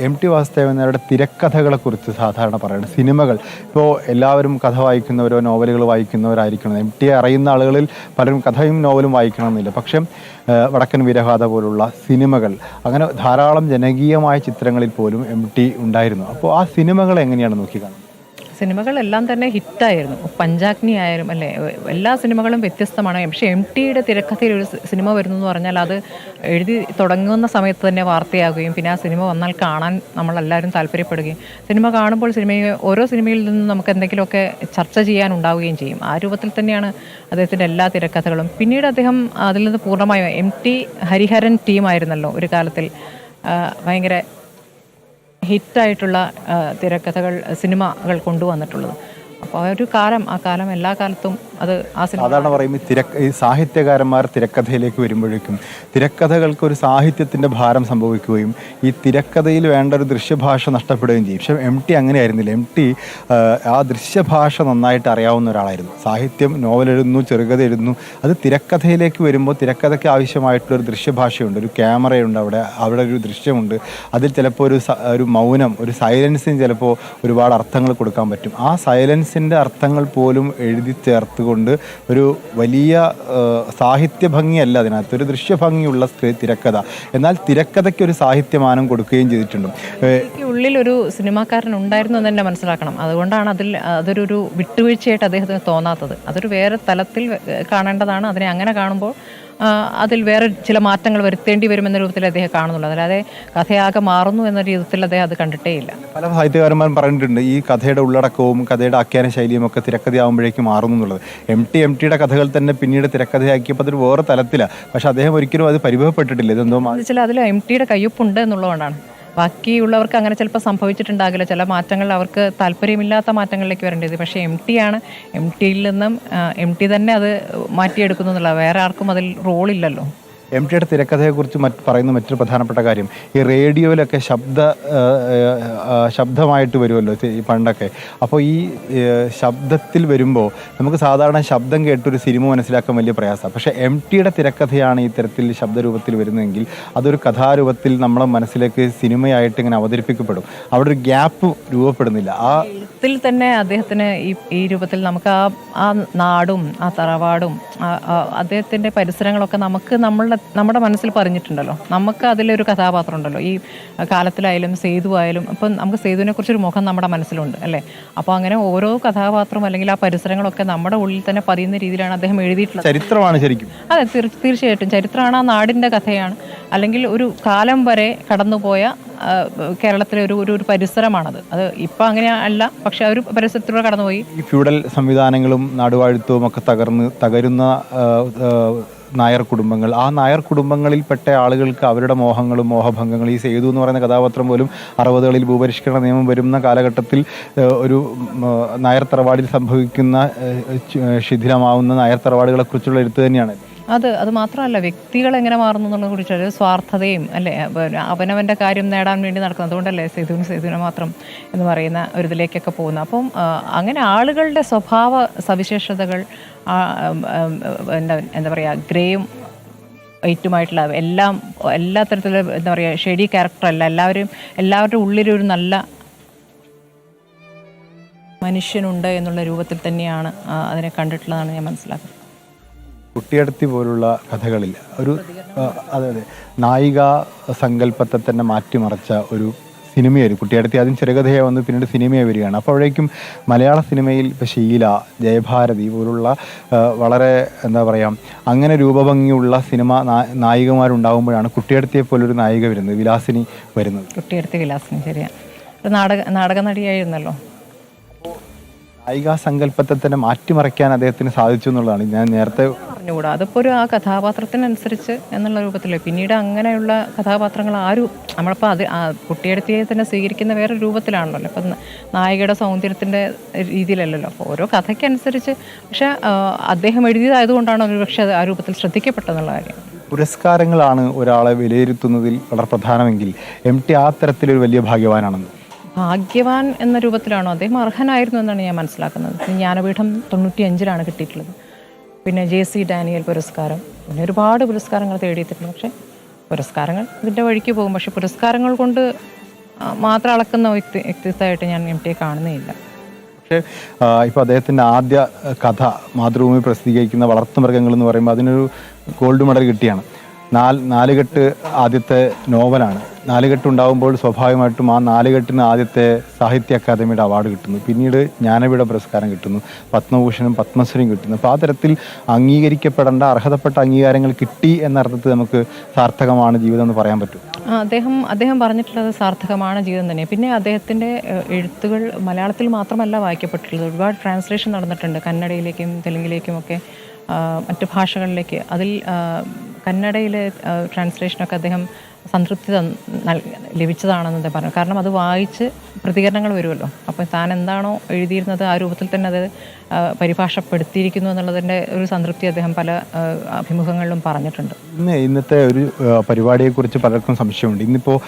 M T Vasudevan നായരുടെ തിരക്കഥകളെക്കുറിച്ച് സാധാരണ പറയുന്നത് സിനിമകൾ ഇപ്പോൾ എല്ലാവരും കഥ വായിക്കുന്നവരോ നോവലുകൾ വായിക്കുന്നവരായിരിക്കണം. എം ടി അറിയുന്ന ആളുകളിൽ പലരും കഥയും നോവലും വായിക്കണമെന്നില്ല. പക്ഷേ വടക്കൻ വീരഗാഥ പോലുള്ള സിനിമകൾ, അങ്ങനെ ധാരാളം ജനകീയമായ ചിത്രങ്ങളിൽ പോലും എം ടി ഉണ്ടായിരുന്നു. അപ്പോൾ ആ സിനിമകൾ എങ്ങനെയാണ് നോക്കിക്കാണുന്നത്? സിനിമകളെല്ലാം തന്നെ ഹിറ്റായിരുന്നു. പഞ്ചാഗ്നി ആയാലും അല്ലേ, എല്ലാ സിനിമകളും വ്യത്യസ്തമാണ്. പക്ഷേ എം ടിയുടെ തിരക്കഥയിൽ ഒരു സിനിമ വരുന്നു എന്ന് പറഞ്ഞാൽ അത് എഴുതി തുടങ്ങുന്ന സമയത്ത് തന്നെ വാർത്തയാകുകയും പിന്നെ ആ സിനിമ വന്നാൽ കാണാൻ നമ്മളെല്ലാവരും താല്പര്യപ്പെടുകയും സിനിമ കാണുമ്പോൾ ഓരോ സിനിമയിൽ നിന്നും നമുക്ക് എന്തെങ്കിലുമൊക്കെ ചർച്ച ചെയ്യാനുണ്ടാവുകയും ചെയ്യും. ആ രൂപത്തിൽ തന്നെയാണ് അദ്ദേഹത്തിൻ്റെ എല്ലാ തിരക്കഥകളും. പിന്നീട് അദ്ദേഹം അതിൽ നിന്ന് പൂർണ്ണമായും എം ടി ഹരിഹരൻ ടീമായിരുന്നല്ലോ ഒരു കാലത്തിൽ ഭയങ്കര ഹിറ്റായിട്ടുള്ള തിരക്കഥകൾ സിനിമകൾ കൊണ്ടുവന്നിട്ടുള്ളത്. അപ്പോൾ ആ കാലം എല്ലാ കാലത്തും അത് സാധാരണ പറയും ഈ സാഹിത്യകാരന്മാർ തിരക്കഥയിലേക്ക് വരുമ്പോഴേക്കും തിരക്കഥകൾക്ക് ഒരു സാഹിത്യത്തിൻ്റെ ഭാരം സംഭവിക്കുകയും ഈ തിരക്കഥയിൽ വേണ്ട ഒരു ദൃശ്യഭാഷ നഷ്ടപ്പെടുകയും ചെയ്യും. പക്ഷേ എം ടി അങ്ങനെയായിരുന്നില്ല. എം ടി ആ ദൃശ്യഭാഷ നന്നായിട്ട് അറിയാവുന്ന ഒരാളായിരുന്നു. സാഹിത്യം, നോവൽ എഴുതുന്നു, ചെറുകഥ എഴുതുന്നു. അത് തിരക്കഥയിലേക്ക് വരുമ്പോൾ തിരക്കഥയ്ക്ക് ആവശ്യമായിട്ടുള്ളൊരു ദൃശ്യഭാഷയുണ്ട്, ഒരു ക്യാമറയുണ്ട്, അവിടെ ഒരു ദൃശ്യമുണ്ട്. അതിൽ ചിലപ്പോൾ ഒരു മൗനം, ഒരു സൈലൻസിന് ചിലപ്പോൾ ഒരുപാട് അർത്ഥങ്ങൾ കൊടുക്കാൻ പറ്റും. ആ സൈലൻസിൻ്റെ അർത്ഥങ്ങൾ പോലും എഴുതി ചേർത്തുകൊണ്ട് ഒരു വലിയ സാഹിത്യ ഭംഗിയല്ല അതിനകത്ത്, ഒരു ദൃശ്യഭംഗിയുള്ള തിരക്കഥ. എന്നാൽ തിരക്കഥയ്ക്ക് ഒരു സാഹിത്യമാനം കൊടുക്കുകയും ചെയ്തിട്ടുണ്ട്. ഉള്ളിൽ ഒരു സിനിമാക്കാരൻ ഉണ്ടായിരുന്നു എന്ന് തന്നെ മനസ്സിലാക്കണം. അതുകൊണ്ടാണ് അതൊരു വിട്ടുവീഴ്ചയായിട്ട് അദ്ദേഹത്തിന് തോന്നാത്തത്. അതൊരു വേറെ തലത്തിൽ കാണേണ്ടതാണ്. അതിനെ അങ്ങനെ കാണുമ്പോൾ അതിൽ വേറെ ചില മാറ്റങ്ങൾ വരുത്തേണ്ടി വരുമെന്ന രൂപത്തിൽ അദ്ദേഹം കാണുന്നുള്ളൂ. അല്ലാതെ കഥയാകെ മാറുന്നു എന്ന രീതിയിൽ അദ്ദേഹം അത് കണ്ടിട്ടേയില്ല. പല സാഹിത്യകാരന്മാരും പറഞ്ഞിട്ടുണ്ട് ഈ കഥയുടെ ഉള്ളടക്കവും കഥയുടെ ആഖ്യാന ശൈലിയും ഒക്കെ തിരക്കഥയാകുമ്പോഴേക്കും മാറുന്നു എന്നുള്ളത്. എം ടിയുടെ കഥകൾ തന്നെ പിന്നീട് തിരക്കഥയാക്കിയപ്പോൾ അതൊരു വേറെ തലത്തിലാണ്. പക്ഷെ അദ്ദേഹം ഒരിക്കലും അത് പരിഭവപ്പെട്ടിട്ടില്ല. ഇതെന്തോ അതിൽ എം ടിയുടെ കയ്യൊപ്പുണ്ട് എന്നുള്ളതുകൊണ്ടാണ്. ബാക്കിയുള്ളവർക്ക് അങ്ങനെ ചിലപ്പോൾ സംഭവിച്ചിട്ടുണ്ടാകില്ല. ചില മാറ്റങ്ങൾ അവർക്ക് താല്പര്യമില്ലാത്ത മാറ്റങ്ങളിലേക്ക് വരേണ്ടത്. പക്ഷേ എം ടിയിൽ നിന്നും എം ടി തന്നെ അത് മാറ്റിയെടുക്കുന്നു എന്നുള്ളത്. വേറെ ആർക്കും അതിൽ റോളില്ലല്ലോ. എം ടിയുടെ തിരക്കഥയെക്കുറിച്ച് പറയുന്ന മറ്റൊരു പ്രധാനപ്പെട്ട കാര്യം, ഈ റേഡിയോയിലൊക്കെ ശബ്ദമായിട്ട് വരുമല്ലോ ഈ പണ്ടൊക്കെ. അപ്പോൾ ഈ ശബ്ദത്തിൽ വരുമ്പോൾ നമുക്ക് സാധാരണ ശബ്ദം കേട്ടൊരു സിനിമ മനസ്സിലാക്കാൻ വലിയ പ്രയാസമാണ്. പക്ഷേ എം ടിയുടെ തിരക്കഥയാണ് ഈ തരത്തിൽ ശബ്ദരൂപത്തിൽ വരുന്നതെങ്കിൽ അതൊരു കഥാരൂപത്തിൽ നമ്മളെ മനസ്സിലേക്ക് സിനിമയായിട്ട് ഇങ്ങനെ അവതരിപ്പിക്കപ്പെടും. അവിടെ ഒരു ഗ്യാപ്പ് രൂപപ്പെടുന്നില്ല. ആ എഴുത്തിൽ തന്നെ അദ്ദേഹത്തിന് ഈ രൂപത്തിൽ നമുക്ക് ആ നാടും ആ തറവാടും അദ്ദേഹത്തിൻ്റെ പരിസരങ്ങളൊക്കെ നമ്മുടെ മനസ്സിൽ പറഞ്ഞിട്ടുണ്ടല്ലോ. നമുക്ക് അതിലൊരു കഥാപാത്രം ഉണ്ടല്ലോ. ഈ കാലത്തിലായാലും സേതു ആയാലും ഇപ്പം നമുക്ക് സേതുവിനെ കുറിച്ചൊരു മുഖം നമ്മുടെ മനസ്സിലുണ്ട് അല്ലേ. അപ്പോൾ അങ്ങനെ ഓരോ കഥാപാത്രവും അല്ലെങ്കിൽ ആ പരിസരങ്ങളൊക്കെ നമ്മുടെ ഉള്ളിൽ തന്നെ പതിയുന്ന രീതിയിലാണ് അദ്ദേഹം എഴുതിയിട്ടുള്ളത്. ചരിത്രമാണ് ശരിക്കും. അതെ, തീർച്ചയായിട്ടും ചരിത്രമാണ്. ആ നാടിൻ്റെ കഥയാണ്. അല്ലെങ്കിൽ ഒരു കാലം വരെ കടന്നുപോയ കേരളത്തിലെ ഒരു പരിസരമാണത്. അത് ഇപ്പം അങ്ങനെ അല്ല, പക്ഷെ ആ ഒരു പരിസരത്തിലൂടെ കടന്നുപോയി. ഈ ഫ്യൂഡൽ സംവിധാനങ്ങളും നാടുവാഴുത്തവും ഒക്കെ തകരുന്ന നായർ കുടുംബങ്ങൾ, ആ നായർ കുടുംബങ്ങളിൽപ്പെട്ട ആളുകൾക്ക് അവരുടെ മോഹങ്ങളും മോഹഭംഗങ്ങളും, ഈ സേതു എന്ന് പറയുന്ന കഥാപാത്രം പോലും 60കളിൽ ഭൂപരിഷ്കരണ നിയമം വരുന്ന കാലഘട്ടത്തിൽ ഒരു നായർ തറവാടിൽ സംഭവിക്കുന്ന ശിഥിലമാവുന്ന നായർ തറവാടുകളെക്കുറിച്ചുള്ള എഴുത്ത് തന്നെയാണ്. അത് മാത്രമല്ല, വ്യക്തികൾ എങ്ങനെ മാറുന്നു എന്നുള്ളത് കുറിച്ച് സ്വാർത്ഥതയും അല്ലേ, അവനവൻ്റെ കാര്യം നേടാൻ വേണ്ടി നടക്കുന്നത്. അതുകൊണ്ടല്ലേ സേതുവിനെ മാത്രം എന്ന് പറയുന്ന ഒരു ഇതിലേക്കൊക്കെ പോകുന്നത്. അപ്പം അങ്ങനെ ആളുകളുടെ സ്വഭാവ സവിശേഷതകൾ എന്താ പറയുക, ഗ്രേയും വൈറ്റുമായിട്ടുള്ള എല്ലാ തരത്തിലും എന്താ പറയുക ഷെഡി ക്യാരക്ടറല്ല. എല്ലാവരുടെ ഉള്ളിലൊരു നല്ല മനുഷ്യനുണ്ട് എന്നുള്ള രൂപത്തിൽ തന്നെയാണ് അതിനെ കണ്ടിട്ടുള്ളതാണ് ഞാൻ മനസ്സിലാക്കുന്നത്. കുട്ടിയടത്തി പോലുള്ള കഥകളിൽ ഒരു അതെ നായികാ സങ്കല്പത്തെ തന്നെ മാറ്റിമറിച്ച ഒരു സിനിമയായിരുന്നു കുട്ടിയടത്തി. ആദ്യം ചെറുകഥയായി വന്ന് പിന്നീട് സിനിമയായി വരികയാണ്. അപ്പോഴേക്കും മലയാള സിനിമയിൽ ഇപ്പോൾ ഷീല, ജയഭാരതി പോലുള്ള വളരെ എന്താ പറയുക അങ്ങനെ രൂപഭംഗിയുള്ള സിനിമ നായികമാരുണ്ടാകുമ്പോഴാണ് കുട്ടിയടത്തിയെ പോലൊരു നായിക വരുന്നത്, വിലാസിനി വരുന്നത്. കുട്ടിയടത്തി വിലാസിനി ശരിയാണ്. നാടക നടിയായിരുന്നല്ലോ. നായികാ സങ്കല്പത്തെ തന്നെ മാറ്റിമറിക്കാൻ അദ്ദേഹത്തിന് സാധിച്ചു എന്നുള്ളതാണ് ഞാൻ നേരത്തെ പറഞ്ഞുകൂടാ. അതിപ്പോൾ ഒരു ആ കഥാപാത്രത്തിനനുസരിച്ച് എന്നുള്ള രൂപത്തിൽ പിന്നീട് അങ്ങനെയുള്ള കഥാപാത്രങ്ങൾ നമ്മളിപ്പോൾ കുട്ടിയെടുത്തിയെ തന്നെ സ്വീകരിക്കുന്ന വേറെ രൂപത്തിലാണല്ലോ. ഇപ്പം നായികയുടെ സൗന്ദര്യത്തിൻ്റെ രീതിയിലല്ലല്ലോ. അപ്പോൾ ഓരോ കഥയ്ക്കനുസരിച്ച്. പക്ഷേ അദ്ദേഹം എഴുതിയതായതുകൊണ്ടാണ് ഒരു പക്ഷേ ആ രൂപത്തിൽ ശ്രദ്ധിക്കപ്പെട്ടെന്നുള്ള കാര്യം. പുരസ്കാരങ്ങളാണ് ഒരാളെ വിലയിരുത്തുന്നതിൽ വളരെ പ്രധാനമെങ്കിൽ എം ടി ആ തരത്തിലൊരു വലിയ ഭാഗ്യവാനാണെന്ന്. ഭാഗ്യവാൻ എന്ന രൂപത്തിലാണോ? അദ്ദേഹം അർഹനായിരുന്നു എന്നാണ് ഞാൻ മനസ്സിലാക്കുന്നത്. ജ്ഞാനപീഠം 95-ലാണ് കിട്ടിയിട്ടുള്ളത്. പിന്നെ JC ഡാനിയൽ പുരസ്കാരം, പിന്നെ ഒരുപാട് പുരസ്കാരങ്ങൾ തേടിയിട്ടുണ്ട്. പക്ഷേ പുരസ്കാരങ്ങൾ ഇതിൻ്റെ വഴിക്ക് പോകും. പക്ഷേ പുരസ്കാരങ്ങൾ കൊണ്ട് മാത്രം അളക്കുന്ന വ്യക്തിത്വമായിട്ട് ഞാൻ എം ടിയെ കാണുന്നേയില്ല. പക്ഷേ ഇപ്പോൾ അദ്ദേഹത്തിൻ്റെ ആദ്യ കഥ മാതൃഭൂമി പ്രസിദ്ധീകരിക്കുന്ന വളർത്തുമൃഗങ്ങൾ എന്ന് പറയുമ്പോൾ അതിനൊരു ഗോൾഡ് മെഡൽ കിട്ടിയാണ്. നാലുകെട്ട് ആദ്യത്തെ നോവലാണ്. നാലുകെട്ട് ഉണ്ടാകുമ്പോൾ സ്വാഭാവികമായിട്ടും ആ നാലുകെട്ടിന് ആദ്യത്തെ സാഹിത്യ അക്കാദമിയുടെ അവാർഡ് കിട്ടുന്നു. പിന്നീട് ജ്ഞാനപീഠ പുരസ്കാരം കിട്ടുന്നു, പത്മഭൂഷണും പത്മശ്രീയും കിട്ടുന്നു. അപ്പോൾ ആ തരത്തിൽ അംഗീകരിക്കപ്പെടേണ്ട അർഹതപ്പെട്ട അംഗീകാരങ്ങൾ കിട്ടി എന്ന അർത്ഥത്തിൽ നമുക്ക് സാർത്ഥകമാണ് ജീവിതം എന്ന് പറയാൻ പറ്റും. അദ്ദേഹം പറഞ്ഞിട്ടുള്ളത് സാർത്ഥകമാണ് ജീവിതം തന്നെ. പിന്നെ അദ്ദേഹത്തിൻ്റെ എഴുത്തുകൾ മലയാളത്തിൽ മാത്രമല്ല വായിക്കപ്പെട്ടിട്ടുള്ളത്, ഒരുപാട് ട്രാൻസ്ലേഷൻ നടന്നിട്ടുണ്ട് കന്നഡയിലേക്കും തെലുങ്കിലേക്കും ഒക്കെ, മറ്റു ഭാഷകളിലേക്ക്. അതിൽ കന്നഡയിലെ ട്രാൻസ്ലേഷനൊക്കെ അദ്ദേഹം സംതൃപ്തി ലഭിച്ചതാണെന്ന് പറഞ്ഞു. കാരണം അത് വായിച്ച് പ്രതികരണങ്ങൾ വരുമല്ലോ. അപ്പോൾ താൻ എന്താണോ എഴുതിയിരുന്നത് ആ രൂപത്തിൽ തന്നെ അത് പരിഭാഷപ്പെടുത്തിയിരിക്കുന്നു എന്നുള്ളതിൻ്റെ ഒരു സംതൃപ്തി അദ്ദേഹം പല അഭിമുഖങ്ങളിലും പറഞ്ഞിട്ടുണ്ട്. ഇന്നത്തെ ഒരു പരിപാടിയെക്കുറിച്ച് പലർക്കും സംശയമുണ്ട്. ഇന്നിപ്പോൾ